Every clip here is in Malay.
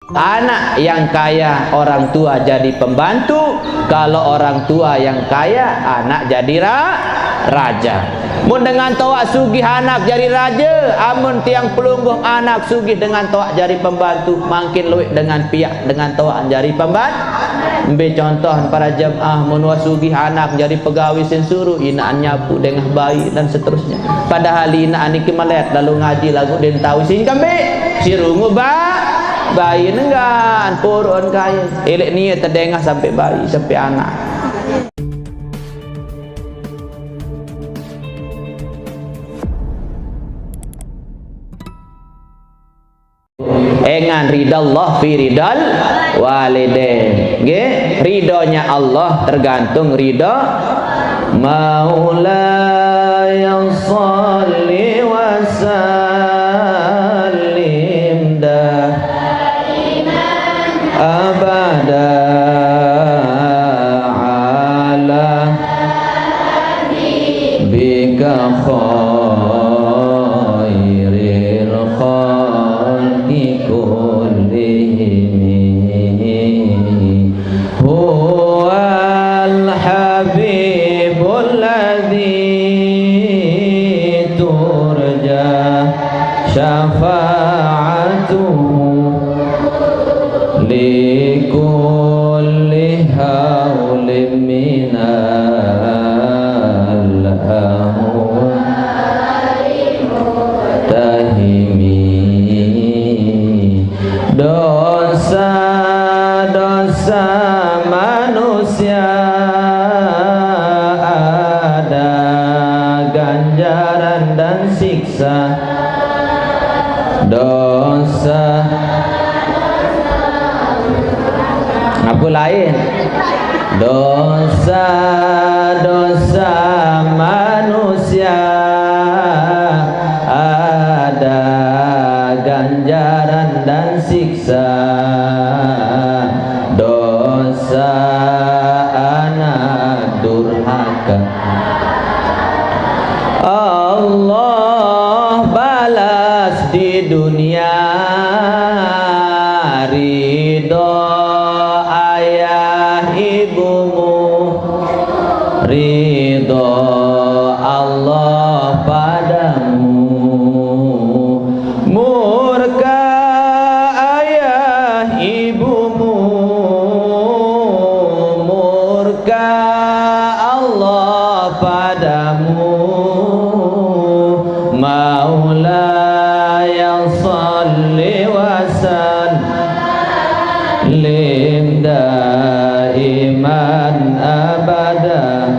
Anak yang kaya orang tua jadi pembantu, kalau orang tua yang kaya anak jadi raja. Mun dengan toak sugih anak jadi raja, amun tiang pelungguh anak sugih dengan toak jadi pembantu, makin luwih dengan piak dengan toak jadi pembantu. Ambil contoh para jemaah, mun sugih anak jadi pegawai sensuru, inaan nyapu dengan bayi dan seterusnya. Padahal inaan iki melet lalu ngaji lagu den tahu sing kambe sirungu bayi nenggan purun kaya elek ni terdengah sampai bayi sampai anak. Engan ridallah fi ridal walidain. Nggih, ridhonya Allah tergantung ridho Maulaya shalli wa sallim abada ala bika khairil khalqi kullihim huwal habibul ladzi turja syafa'atuhu likulli hawlim minal tahimi. Dosa-dosa manusia ada ganjaran dan siksa. Dosa apa lain? Dosa-dosa manusia ada ganjaran dan siksa. Dosa anak durhaka Allah balas di dunia ridho ayah ibumu, ridho Allah padamu. Murka ayah ibumu, murka Allah padamu. Maulaya shalli wa sallim daiman abada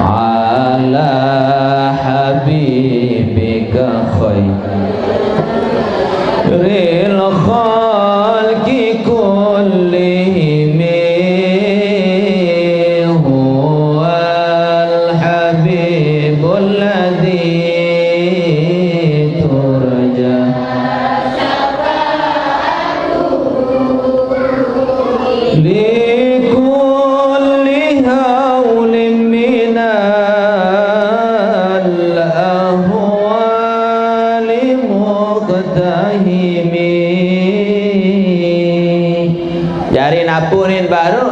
ala habibika khairil khalqi kullihim huwal habibul ladzi turja likulli hawlim minal ahwali muqtahimi. Jari napunin baru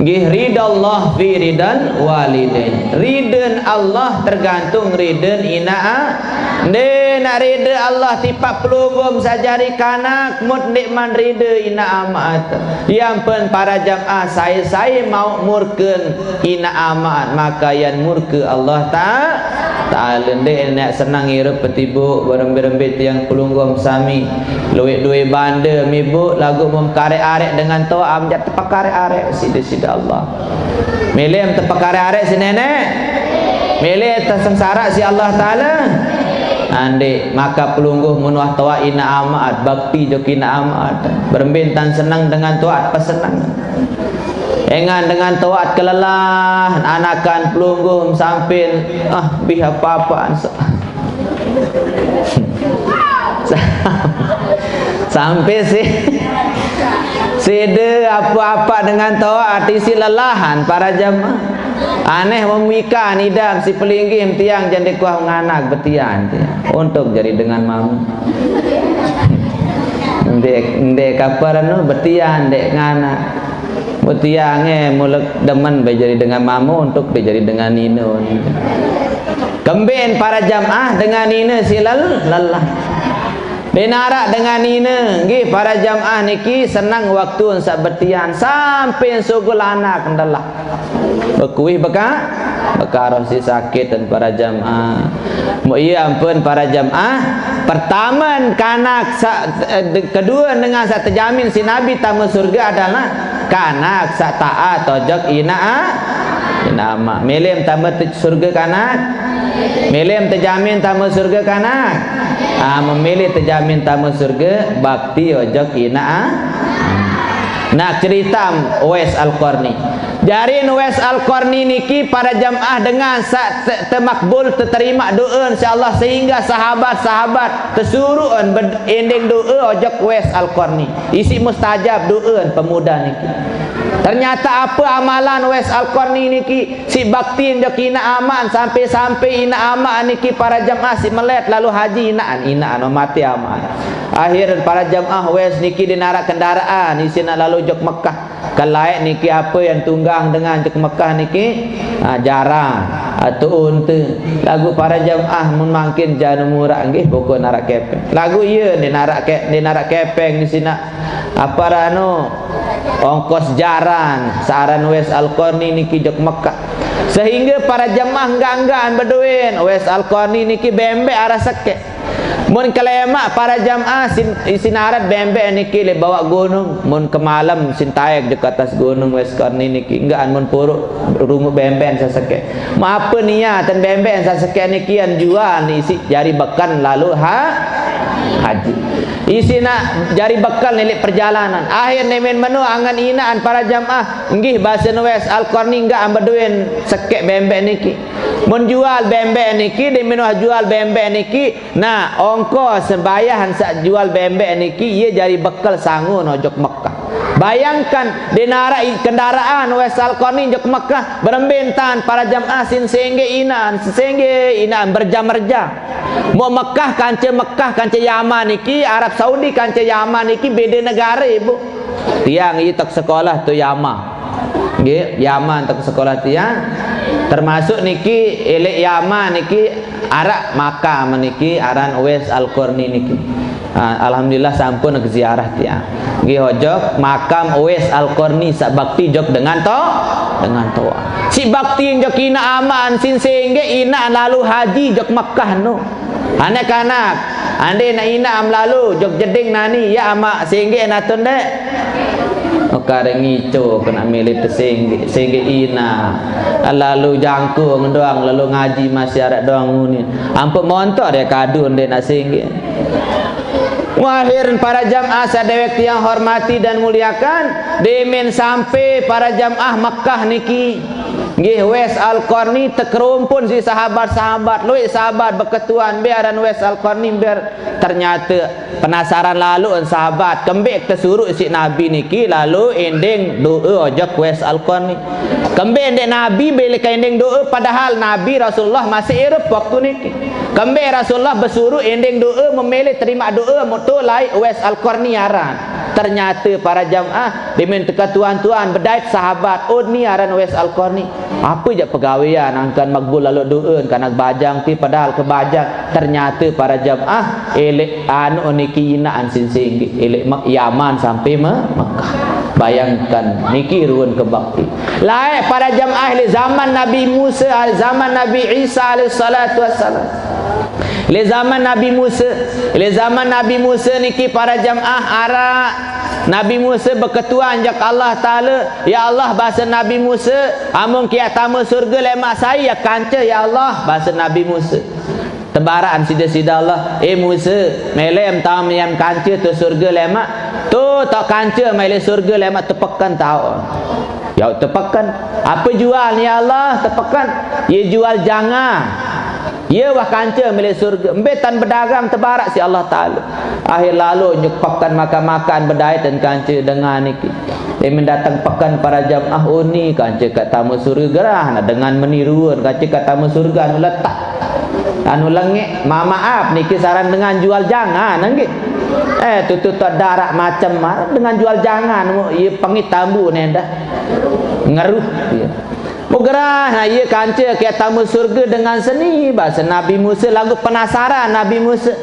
nggih ridallah fi ridal walidain. Ridhan Allah tergantung ridhan inaa. Nde nak ridha Allah tipak pelugum sajari kanak mut nikman ridha ina amat. Yang pen para jamaah saya mau murken ina amat maka yang murke Allah ta'ala. Nde nak senang hirup petibu berembit-rembit yang pelunggum sami luit duit banda mibu lagu mum karek-arek dengan toa amjat tepak karek-arek sida-sida Allah. Milih tepak karek-arek si nenek, milih tersengsara si Allah ta'ala. Ande maka pelungguh menuah toa ina amat bakti jokina amat berbintan senang dengan toat pesenang engan dengan toat kelelahan anakan pelungguh sampin bih apa-apaan sampai sede apa-apa dengan toat isi lelahan para jamaah. Aneh memika nidam si pelinggih tiang jande kuah nganak betian untuk jadi dengan mamu. Ndek kapar anu betia ndek ngana. Betia mulek demen berjadi dengan mamu untuk berjadi dengan nino. Kembin para jamaah dengan nina silal lelah. Dinarak dengan nina nggih para jamaah niki senang waktu sak betian sampai sugul anak kendalah. Bekuih bekar si sakit dan para jamaah. Mu iya ampun para jamaah. Pertama kanak kedua dengan sak terjamin si Nabi tamu surga adalah kanak sak taat tojok ina ama. Milim tamu surga kanak. Milim terjamin tamu surga kanak. Memilih terjamin tamu surga bakti ojok ina. Nah cerita Uwais Al-Qarni. Jari Uwais Al-Qarni niki para jamaah dengan temakbul terima doa insyaallah sehingga sahabat-sahabat tersuruhan ending doa ojok Uwais Al-Qarni. Isi mustajab doa pemuda niki. Ternyata apa amalan Uwais Al-Qarni niki si bakti ojok ina aman sampai ina aman niki para jamaah si melet lalu haji inaan mati aman. Akhir para jamaah Uwais niki dinarak kendaraan isina lalu jok Mekah. Kalaik niki apa yang tunggang dengan jok Mekah niki jarang atau unta. Lagu para jamaah mun mangkin jana murah nggih pokok narak kepeng. Lagu ieu dinarak kepeng di sini apa rano ongkos jaran saran Uwais Al-Qarni niki jok Mekah. Sehingga para jamaah enggak-enggaan beduin Uwais Al-Qarni niki bembek arah sekek. Mun kelemak para jamaah sinarat bembek niki le bawa gunung. Mun ke malam sintaek di atas gunung Uwais Al-Qarni niki enggaan mun puruk rungu bembek saseke. Ma apa niat dan bembek saseke niki an jual ni isi jari bekan lalu haji. Isi nak jari bekal nilik perjalanan. Akhir nemen menu angan inaan para jamaah nggih bahasa Uwais Al-Qarni enggak ambeduin sekek bembek niki. Mun jual bembek niki di menu jual bembek niki. Nah, ongkos sembayahan sak jual bembek niki ia jari bekal sangun ojok Mekah. Bayangkan dinara kendaraan Uwais Al-Qarni jok Mekah berembentan para jamaah sengge inaan berjam-jam. Mau Mekah kanca Yaman niki Arab Saudi kanca Yaman niki beda negara ibu. Tiang i tak sekolah tu Yaman. Nggih, Yaman tak sekolah tiang. Termasuk niki elek Yaman niki arak Makkah meniki aran Uwais Al-Qarni niki. Alhamdulillah sampun ke ziarah tiang. Nggih hojok makam Uwais Al-Qarni sak bakti jok dengan toa. Si bakti jok ina aman sin sehingga ina lalu haji jok Makkah no. Anak-anak ande na ina am lalu jok jeding nani ya ama sehingga natun dek. Okare ngico kena milih sehingga ina lalu jangkung doang lalu ngaji masyarakat doang ni. Ampun montor ya kadun dek na sehingga. Wahir para jamaah sadewek yang hormati dan muliakan demen sampai para jamaah Mekah niki nggih Uwais Al-Qarni tekrumpun si sahabat-sahabat luik sahabat berketuan biaran Uwais Al-Qarni biar ternyata penasaran lalu sahabat kembek tersuruh si Nabi niki lalu ending doa ojok Uwais Al-Qarni kembek ending Nabi bila ending doa padahal Nabi Rasulullah masih hidup waktu niki kembek Rasulullah bersuruh ending doa memilih terima doa mutu lai Uwais Al-Qarni aran. Ternyata para jamaah dimin teka tuan-tuan berdait sahabat ni aran Uwais Al-Qarni. Apa je pegawaian angkan makbul lalu doa kanak bajang ti padahal ke bajang. Ternyata para jamaah elek anu niki inaan sing-sing elek Yaman sampai Mekah. Bayangkan niki ruun kebakti. Lain para jamaah di zaman Nabi Musa, zaman Nabi Isa alaihi salatu wassalam. Le zaman Nabi Musa niki para jamaah arak Nabi Musa berketuan jak Allah Ta'ala ya Allah bahasa Nabi Musa amun kia tamu surga lemak saya kanca ya Allah bahasa Nabi Musa tebaraan sida-sida Allah Musa melem tamu yang kanca tu surga lemak tu tak kanca melem surga lemak tepekan tahu ya tepekan apa jual ya Allah tepekan ia jual jangan Ia wah kanca milik surga. Embetan berdagang terbarak si Allah Ta'ala. Akhir lalu nyekapkan makan-makan berdaya dan kanca dengan niki. Dia mendatang pekan para jamaah ni kanca kat tamu surga gerah dengan meniruan kanca kat tamu surga anu letak. Anu lengek, maaf niki saran dengan jual jangan nggih. Tutut darak macam dengan jual jangan ia panggil tambu ni dah. Ngaruh dia. Mugerah ia kanca ke tamu surga dengan seni bahasa Nabi Musa lagu penasaran Nabi Musa.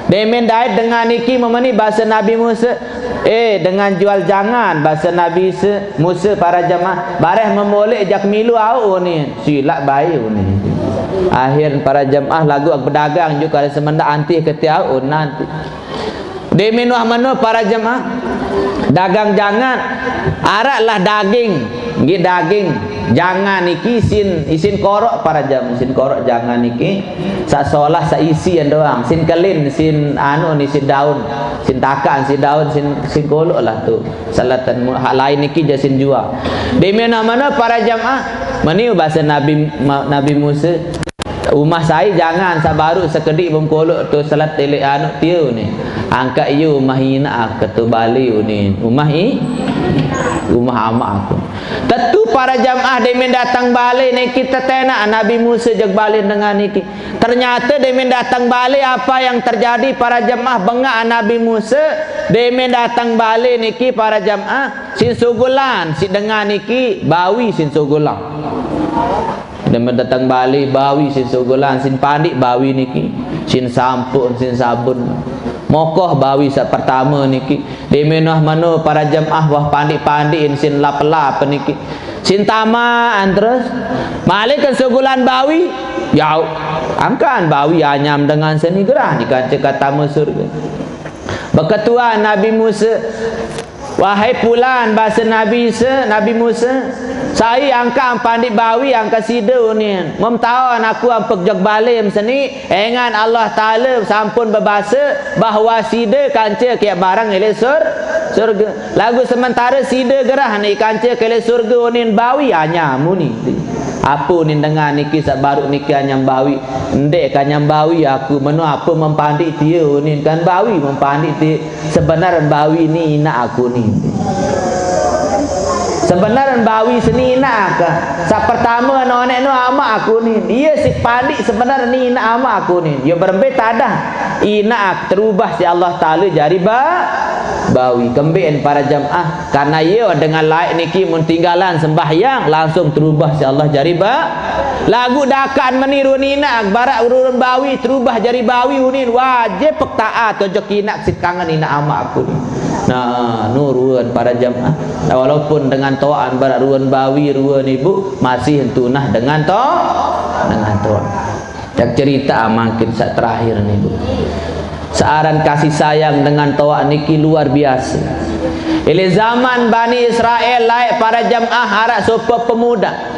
Demen dait dengan niki memani bahasa Nabi Musa. Dengan jual jangan bahasa Nabi Musa para jamaah bareh memolek jak milu au ni silap baik ni. Akhir para jamaah lagu berdagang juga ada semenda antih ketiau nanti. Demen wah mano para jamaah dagang jangan araklah daging nggih daging jangan niki isin korok para jam isin korok jangan niki sak solah sak isi doang sin kelin sin anu ni sin daun sin takan sin daun sin kolok lah tu salatan hak lain niki je sin jual di mana-mana para jamaah mani bahasa Nabi Musa rumah saya jangan sabaru sekedik bengkolok tu salat telek anu tiu ni angkat you rumah ina ketu bali ni rumah amak aku tentu para jamaah demen datang balik ni kita tenak Nabi Musa jeg balik dengan niki ternyata demen datang balik apa yang terjadi para jamaah bengak Nabi Musa demen datang balik niki para jamaah sin sugulan si dengan niki bawi sin sugulan demen datang balik bawi sin sugulan sin pandik bawi niki sin sampun sin sabun mokoh bawi saat pertama niki demenah mano para jamaah wah pandik-pandik sin lap-lap niki sin tamaan terus malikan segulan bawi jauh angkan bawi anyam dengan seni gerah ni kata tamu surga berketua Nabi Musa wahai pulan bahasa Nabi Musa saya angkat pandik bawi angkat sidu ni memtawan aku ampek jag balim seni engan Allah Ta'ala sampun berbahasa bahawa sida kanca kiak barang ele surga lagu sementara sida gerah ni kanca kele surga ni bawi hanya muni apa ni dengan niki sak baru niki anyam bawi ndek kanyam bawi aku menu apa mempandik dia ni kan bawi mempandik dia sebenarnya bawi ni ina aku ni sebenarnya bawi seni ina ke sa pertama nonek no ama aku ni dia si pandik sebenarnya ni ina ama aku ni dia berembet tadah ina terubah si Allah Ta'ala jadi bawi kembeen para jamaah karena ia dengan laik niki mentinggalan sembahyang langsung terubah si Allah jadi lagu dakan meniru nina barak urun bawi terubah jadi bawi unin wajib pektaat tojok inak si kangen ina ama aku ni nah nuruan para jamaah walaupun dengan toan barak ruan bawi ruan ibu masih tunah dengan toan jak cerita makin saat terakhir ni bu searan kasih sayang dengan toa niki luar biasa. Ile zaman Bani Israel laik para jamaah harap sopa pemuda.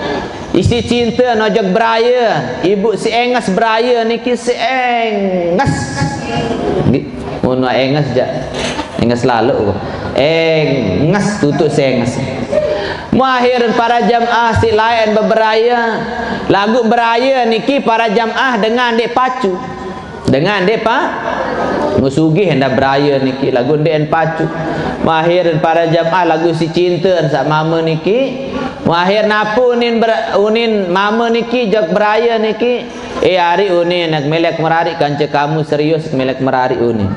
Isi cinta nojok beraya, ibu si engas beraya niki si engas. Mun engas je. Engas lalu. Engas tutuk si engas. Mahir para jamaah si lain berberaya. Lagu beraya niki para jamaah dengan dek pacu. Dengan dek musugih hendak beraya niki lagu den pacu mahir para jamaah lagu si cinta sak mama niki mahir napu unin mama niki jak beraya niki hari unin nak melek merari kanca kamu serius melek merari unin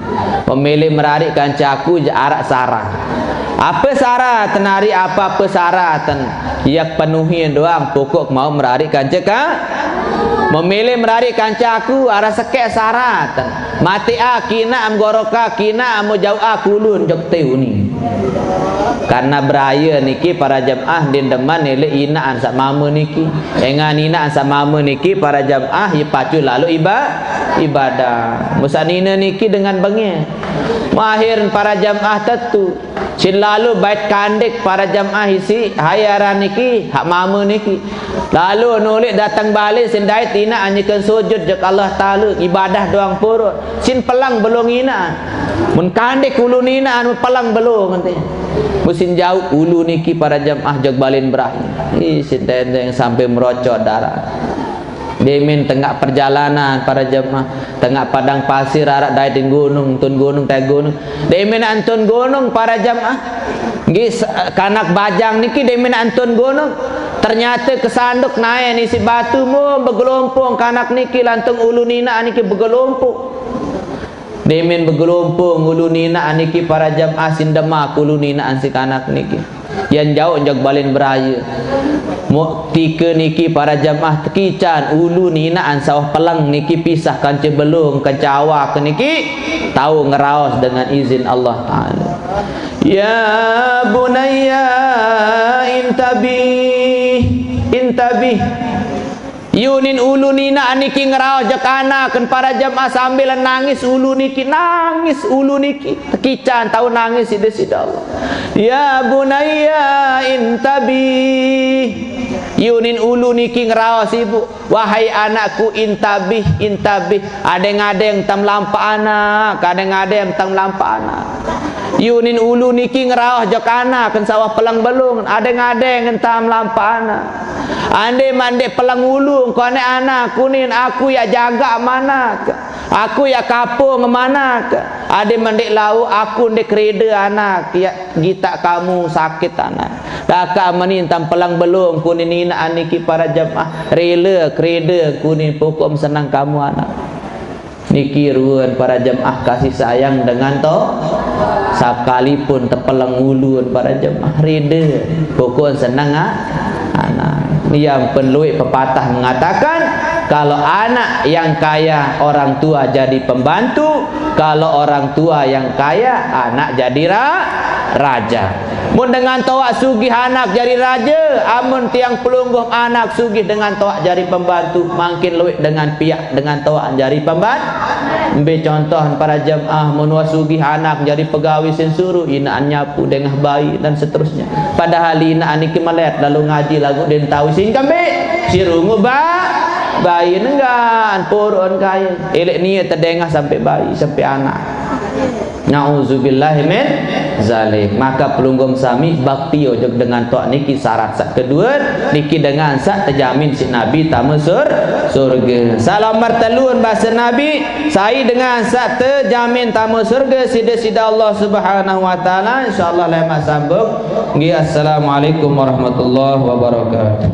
pemilih merari kanca aku arak sarah apa syarat tenari apa syaratan yak penuhi doang pokok mau merari kanca memilih merari kanca aku arah sekek syaratan mati kina am goroka kina am jauh kulun jok teuni karena beraya niki para jamaah din deman nilai inaan sak mama niki engan inaan sak mama niki para jamaah ye pacu lalu ibadah musanina niki dengan bengi mahir para jamaah tetu sin lalu bait kandek para jamaah isi hayaran niki hak mama niki lalu nulik datang balik sin dait ina anjekeun sujud jek Allah Ta'ala ibadah doang purut sin pelang belum ina mun kandek ulu nina anu pelang belum nanti musin jauh ulu niki para jamaah jog balin berakhir sin tendeng sampai merocot darah Demin tengah perjalanan para jemaah, tengah padang pasir arak daitin gunung, tun gunung tai gunung. Demin antun gunung para jemaah. Nggih kanak bajang niki demin antun gunung. Ternyata kesanduk naik ni si batu mu bergelompong kanak niki lantung ulu nina niki bergelompong. Demin bergelompong ulu nina niki para jemaah sindemak ulu nina si kanak niki. Yang jauh jak balin beraya. Tika niki para jemaah tekican ulu nina sawah pelang niki pisah kanca belung kanca awak niki tahu ngeraos dengan izin Allah Taala. Ya bunayya intabih yunin ulu nina niki ngeraos jak anak kan para jemaah sambil nangis ulu niki tekican tahu nangis sida Allah. Ya bunayya intabih yunin ulu niki ngeraos ibu, wahai anakku intabih adeng-adeng tam lampa anak, adeng-adeng tam lampa anak. Yunin ulu niki ngeraos jok anak kan sawah pelang belung, adeng-adeng tam lampa anak. Ande mande pelang ulu kau ane anak kunin aku ya jaga mana, aku ya kapung mana, ade mande lau aku ndek reda anak ya gita kamu sakit anak. Kakak menin tam pelang belum kunin ina aniki para jemaah rela kreda kunin pokok senang kamu anak. Niki ruan para jemaah kasih sayang dengan to sekalipun tepelang ulun para jemaah reda pokok senang anak. Yang penulis pepatah mengatakan kalau anak yang kaya orang tua jadi pembantu, kalau orang tua yang kaya anak jadi raja. Mun dengan tawak sugih anak jadi raja, amun tiang pelungguh anak sugih dengan tawak jadi pembantu, makin luwih dengan pihak dengan tawak jadi pembantu. Ambil contoh para jemaah mun sugih anak jadi pegawai sensuru, inaan nyapu dengan bayi dan seterusnya. Padahal inaan niki melet lalu ngaji lagu den tahu sing kambe sirungu bayi nenggan purun kaya. Elek niat terdengah sampai bayi sampai anak. Nauzubillahi min zalik. Maka pelunggum sami bakti ojok dengan tok niki syarat sak kedua niki dengan sak terjamin si Nabi tamu surga. Salam martalun bahasa Nabi sai dengan sak terjamin tamu surga sida-sida Allah Subhanahu wa taala. Insyaallah lama sambung. Assalamualaikum warahmatullahi wabarakatuh.